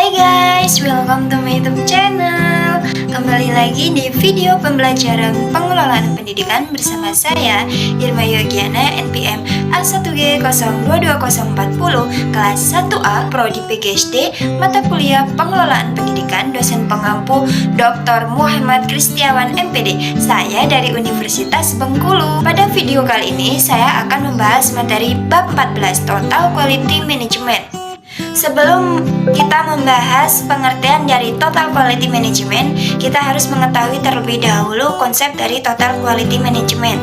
Hai guys, welcome to my YouTube channel. Kembali lagi di video pembelajaran pengelolaan pendidikan bersama saya Irma Yogiana, NPM A1G 022040, kelas 1A, Prodi PGSD, mata kuliah pengelolaan pendidikan, dosen pengampu Dr. Muhammad Kristiawan, MPD. Saya dari Universitas Bengkulu. Pada video kali ini saya akan membahas materi bab 14 Total Quality Management. Sebelum kita membahas pengertian dari Total Quality Management, kita harus mengetahui terlebih dahulu konsep dari Total Quality Management.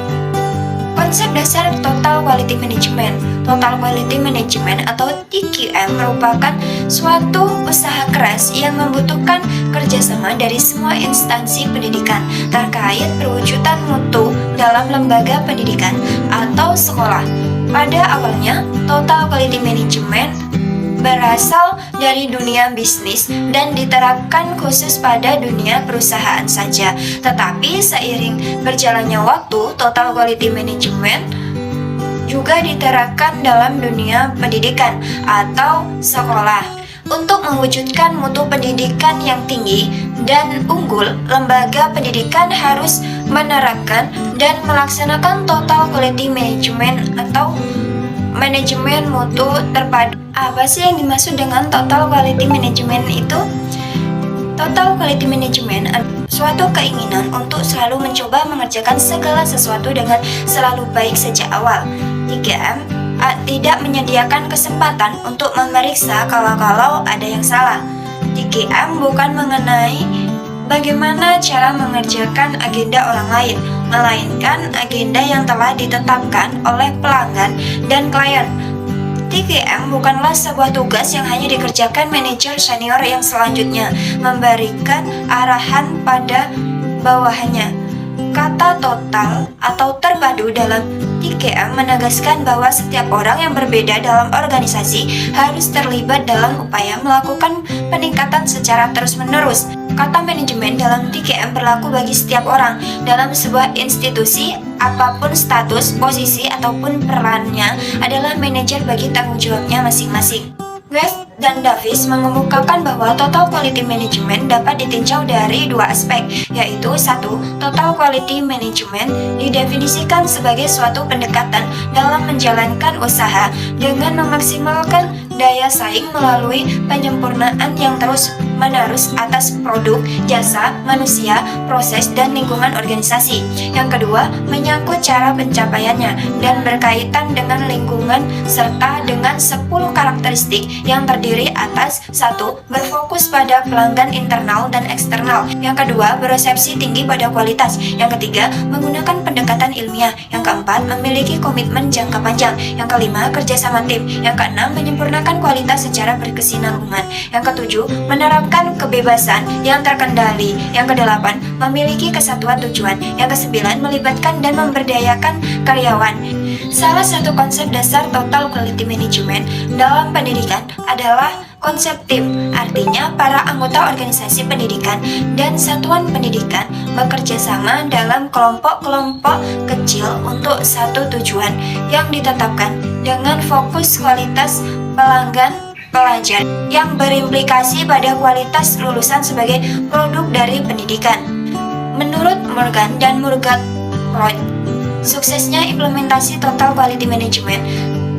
Konsep dasar Total Quality Management. Total Quality Management atau TQM merupakan suatu usaha keras yang membutuhkan kerjasama dari semua instansi pendidikan terkait perwujudan mutu dalam lembaga pendidikan atau sekolah. Pada awalnya, Total Quality Management berasal dari dunia bisnis dan diterapkan khusus pada dunia perusahaan saja. Tetapi seiring berjalannya waktu, Total Quality Management juga diterapkan dalam dunia pendidikan atau sekolah. Untuk mewujudkan mutu pendidikan yang tinggi dan unggul, lembaga pendidikan harus menerapkan dan melaksanakan Total Quality Management atau manajemen mutu terpadu. Apa sih yang dimaksud dengan Total Quality Management itu? Total Quality Management adalah suatu keinginan untuk selalu mencoba mengerjakan segala sesuatu dengan selalu baik sejak awal. 3M tidak menyediakan kesempatan untuk memeriksa kalau ada yang salah. 3M bukan mengenai bagaimana cara mengerjakan agenda orang lain, melainkan agenda yang telah ditetapkan oleh pelanggan dan klien. 3M bukanlah sebuah tugas yang hanya dikerjakan manajer senior yang selanjutnya memberikan arahan pada bawahannya. Kata total atau terpadu dalam 3M menegaskan bahwa setiap orang yang berbeda dalam organisasi harus terlibat dalam upaya melakukan peningkatan secara terus-menerus. Kata manajemen dalam 3M berlaku bagi setiap orang dalam sebuah institusi, apapun status, posisi, ataupun perannya adalah manajer bagi tanggung jawabnya masing-masing. West dan Davis mengemukakan bahwa Total Quality Management dapat ditinjau dari dua aspek, yaitu 1. Total Quality Management didefinisikan sebagai suatu pendekatan dalam menjalankan usaha dengan memaksimalkan daya saing melalui penyempurnaan yang terus-menerus atas produk, jasa, manusia, proses, dan lingkungan organisasi. Yang kedua, menyangkut cara pencapaiannya dan berkaitan dengan lingkungan serta dengan 10 karakteristik yang terdiri atas 1. Berfokus pada pelanggan internal dan eksternal. Yang kedua, beresepsi tinggi pada kualitas. Yang ketiga, menggunakan pendekatan ilmiah. Yang keempat, memiliki komitmen jangka panjang. Yang kelima, kerjasama tim. Yang keenam, menyempurnakan kualitas secara berkesinambungan. Yang ketujuh, menerapkan kebebasan yang terkendali. Yang kedelapan, memiliki kesatuan tujuan. Yang kesembilan, melibatkan dan memberdayakan karyawan. Salah satu konsep dasar Total Quality Management dalam pendidikan adalah konsep tim, artinya para anggota organisasi pendidikan dan satuan pendidikan bekerja sama dalam kelompok-kelompok kecil untuk satu tujuan yang ditetapkan dengan fokus kualitas pelanggan pelajar yang berimplikasi pada kualitas lulusan sebagai produk dari pendidikan. Menurut Morgan dan Murgatroyd, suksesnya implementasi Total Quality Management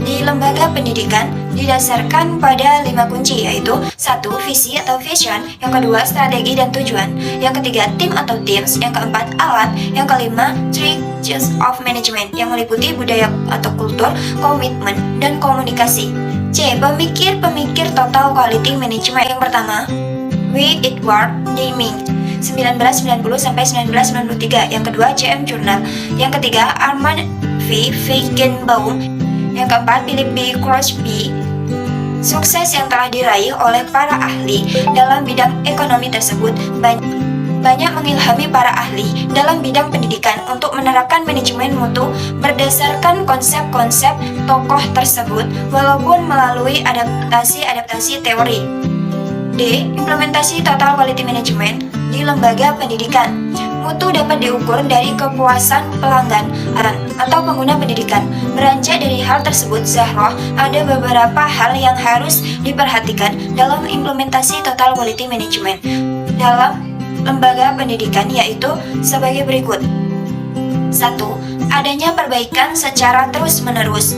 di lembaga pendidikan didasarkan pada 5 kunci, yaitu 1. Visi atau vision. Yang kedua, strategi dan tujuan. Yang ketiga, tim atau teams. Yang keempat, alat. Yang kelima, strategies of management, yang meliputi budaya atau kultur, komitmen, dan komunikasi. C. Pemikir-pemikir Total Quality Management. Yang pertama, W. Edward Deming 1990-1993. Yang kedua, JM Journal. Yang ketiga, Armand V. Feigenbaum. Yang keempat, Philip B. Crosby. Sukses yang telah diraih oleh para ahli dalam bidang ekonomi tersebut banyak mengilhami para ahli dalam bidang pendidikan untuk menerapkan manajemen mutu berdasarkan konsep-konsep tokoh tersebut walaupun melalui adaptasi teori. D. Implementasi Total Quality Management di lembaga pendidikan. Mutu dapat diukur dari kepuasan pelanggan atau pengguna pendidikan. Beranjak dari hal tersebut, Zahroh, ada beberapa hal yang harus diperhatikan dalam implementasi Total Quality Management dalam lembaga pendidikan, yaitu sebagai berikut. 1. Adanya perbaikan secara terus-menerus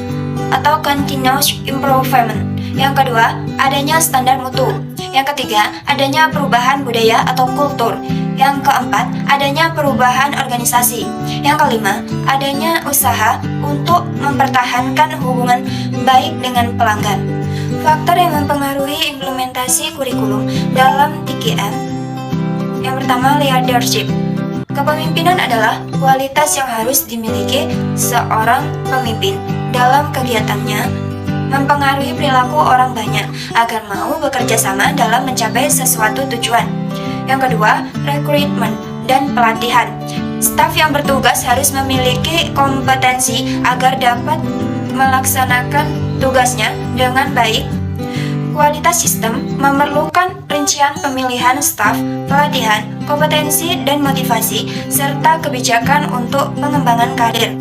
atau continuous improvement. Yang kedua, adanya standar mutu. Yang ketiga, adanya perubahan budaya atau kultur. Yang keempat, adanya perubahan organisasi. Yang kelima, adanya usaha untuk mempertahankan hubungan baik dengan pelanggan. Faktor yang mempengaruhi implementasi kurikulum dalam TQM. Yang pertama, leadership. Kepemimpinan adalah kualitas yang harus dimiliki seorang pemimpin dalam kegiatannya, mempengaruhi perilaku orang banyak agar mau bekerja sama dalam mencapai sesuatu tujuan. Yang kedua, rekrutmen dan pelatihan. Staf yang bertugas harus memiliki kompetensi agar dapat melaksanakan tugasnya dengan baik. Kualitas sistem memerlukan rincian pemilihan staf, pelatihan, kompetensi dan motivasi, serta kebijakan untuk pengembangan karir.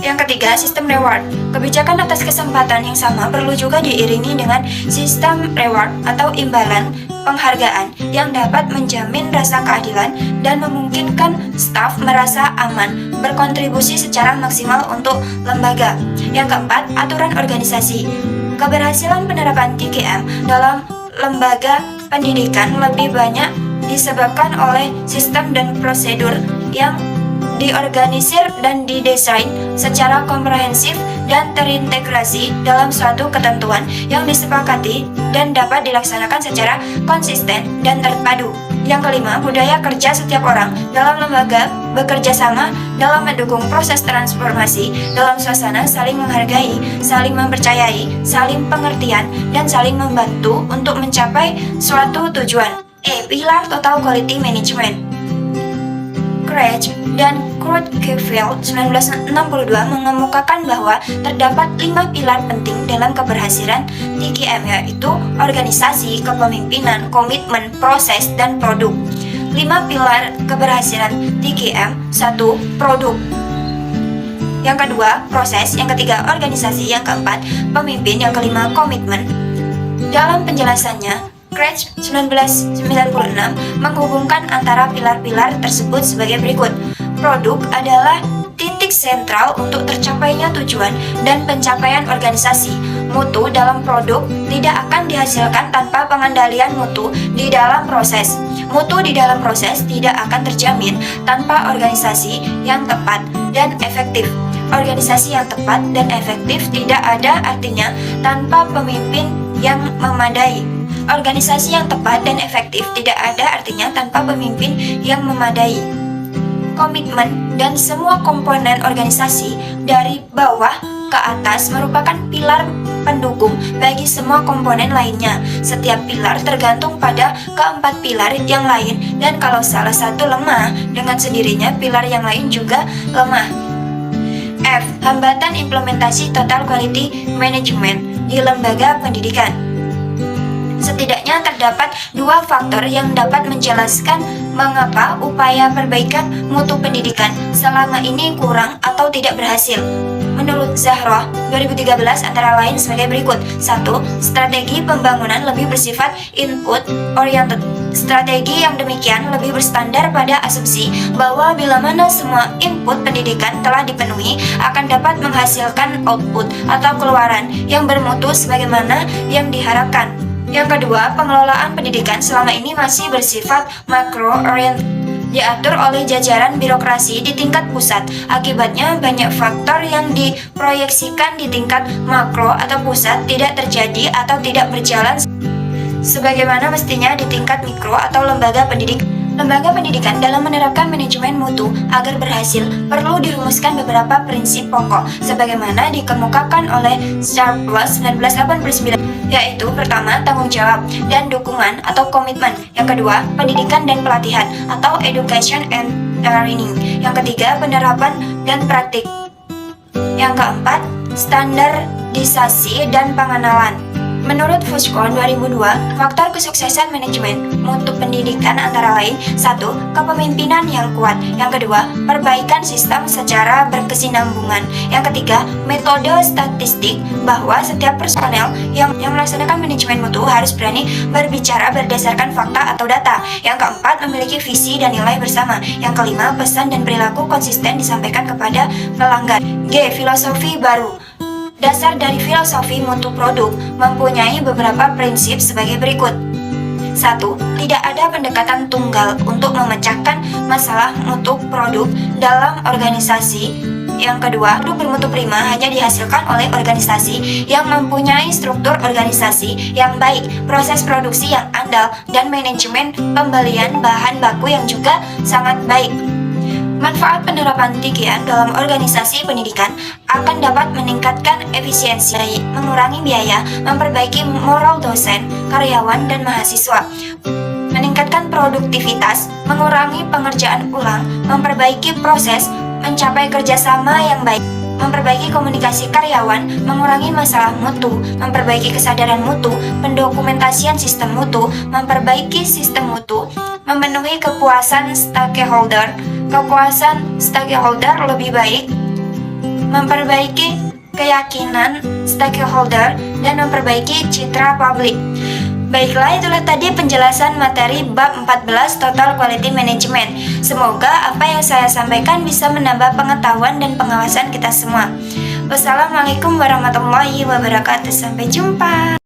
Yang ketiga, sistem reward. Kebijakan atas kesempatan yang sama perlu juga diiringi dengan sistem reward atau imbalan penghargaan yang dapat menjamin rasa keadilan dan memungkinkan staf merasa aman berkontribusi secara maksimal untuk lembaga. Yang keempat, aturan organisasi. Keberhasilan penerapan TQM dalam lembaga pendidikan lebih banyak disebabkan oleh sistem dan prosedur yang diorganisir dan didesain secara komprehensif dan terintegrasi dalam suatu ketentuan yang disepakati dan dapat dilaksanakan secara konsisten dan terpadu. Yang kelima, budaya kerja setiap orang dalam lembaga bekerja sama dalam mendukung proses transformasi dalam suasana saling menghargai, saling mempercayai, saling pengertian, dan saling membantu untuk mencapai suatu tujuan. Pilar Total Quality Management. Craig dan Crutchfield 1962 mengemukakan bahwa terdapat 5 pilar penting dalam keberhasilan TQM, yaitu organisasi, kepemimpinan, komitmen, proses, dan produk. 5 pilar keberhasilan TQM. 1. Produk. Yang kedua, proses. Yang ketiga, organisasi. Yang keempat, pemimpin. Yang kelima, komitmen. Dalam penjelasannya, Craig 1996 menghubungkan antara pilar-pilar tersebut sebagai berikut. Produk adalah titik sentral untuk tercapainya tujuan dan pencapaian organisasi. Mutu dalam produk tidak akan dihasilkan tanpa pengendalian mutu di dalam proses. Mutu di dalam proses tidak akan terjamin tanpa organisasi yang tepat dan efektif. Organisasi yang tepat dan efektif tidak ada artinya tanpa pemimpin yang memadai. Organisasi yang tepat dan efektif tidak ada artinya tanpa pemimpin yang memadai. Komitmen dan semua komponen organisasi dari bawah ke atas merupakan pilar pendukung bagi semua komponen lainnya. Setiap pilar tergantung pada keempat pilar yang lain, dan kalau salah satu lemah, dengan sendirinya pilar yang lain juga lemah. F. Hambatan implementasi Total Quality Management di lembaga pendidikan. Setidaknya terdapat 2 faktor yang dapat menjelaskan mengapa upaya perbaikan mutu pendidikan selama ini kurang atau tidak berhasil. Menurut Zahroh 2013 antara lain sebagai berikut. 1. Strategi pembangunan lebih bersifat input oriented. Strategi yang demikian lebih berstandar pada asumsi bahwa bila mana semua input pendidikan telah dipenuhi akan dapat menghasilkan output atau keluaran yang bermutu sebagaimana yang diharapkan. Yang kedua, pengelolaan pendidikan selama ini masih bersifat makro-oriented, diatur oleh jajaran birokrasi di tingkat pusat. Akibatnya, banyak faktor yang diproyeksikan di tingkat makro atau pusat tidak terjadi atau tidak berjalan sebagaimana mestinya di tingkat mikro atau lembaga pendidikan. Lembaga pendidikan dalam menerapkan manajemen mutu agar berhasil perlu dirumuskan beberapa prinsip pokok sebagaimana dikemukakan oleh Sharpless 1989, yaitu pertama, tanggung jawab dan dukungan atau komitmen. Yang kedua, pendidikan dan pelatihan atau education and training. Yang ketiga, penerapan dan praktik. Yang keempat, standarisasi dan pengenalan. Menurut Foscon 2002, faktor kesuksesan manajemen mutu pendidikan antara lain: 1. Kepemimpinan yang kuat. Yang kedua, perbaikan sistem secara berkesinambungan. Yang ketiga, metode statistik, bahwa setiap personel yang melaksanakan manajemen mutu harus berani berbicara berdasarkan fakta atau data. Yang keempat, memiliki visi dan nilai bersama. Yang kelima, pesan dan perilaku konsisten disampaikan kepada pelanggan. G. Filosofi baru. Dasar dari filosofi mutu produk mempunyai beberapa prinsip sebagai berikut. 1. Tidak ada pendekatan tunggal untuk memecahkan masalah mutu produk dalam organisasi. Yang kedua, produk bermutu prima hanya dihasilkan oleh organisasi yang mempunyai struktur organisasi yang baik, proses produksi yang andal, dan manajemen pembelian bahan baku yang juga sangat baik. Manfaat penerapan TGN dalam organisasi pendidikan akan dapat meningkatkan efisiensi, mengurangi biaya, memperbaiki moral dosen, karyawan, dan mahasiswa, meningkatkan produktivitas, mengurangi pengerjaan ulang, memperbaiki proses, mencapai kerjasama yang baik, memperbaiki komunikasi karyawan, mengurangi masalah mutu, memperbaiki kesadaran mutu, pendokumentasian sistem mutu, memperbaiki sistem mutu, memenuhi kepuasan stakeholder lebih baik, memperbaiki keyakinan stakeholder, dan memperbaiki citra publik. Baiklah, itulah tadi penjelasan materi bab 14 Total Quality Management. Semoga apa yang saya sampaikan bisa menambah pengetahuan dan pengawasan kita semua. Wassalamualaikum warahmatullahi wabarakatuh. Sampai jumpa.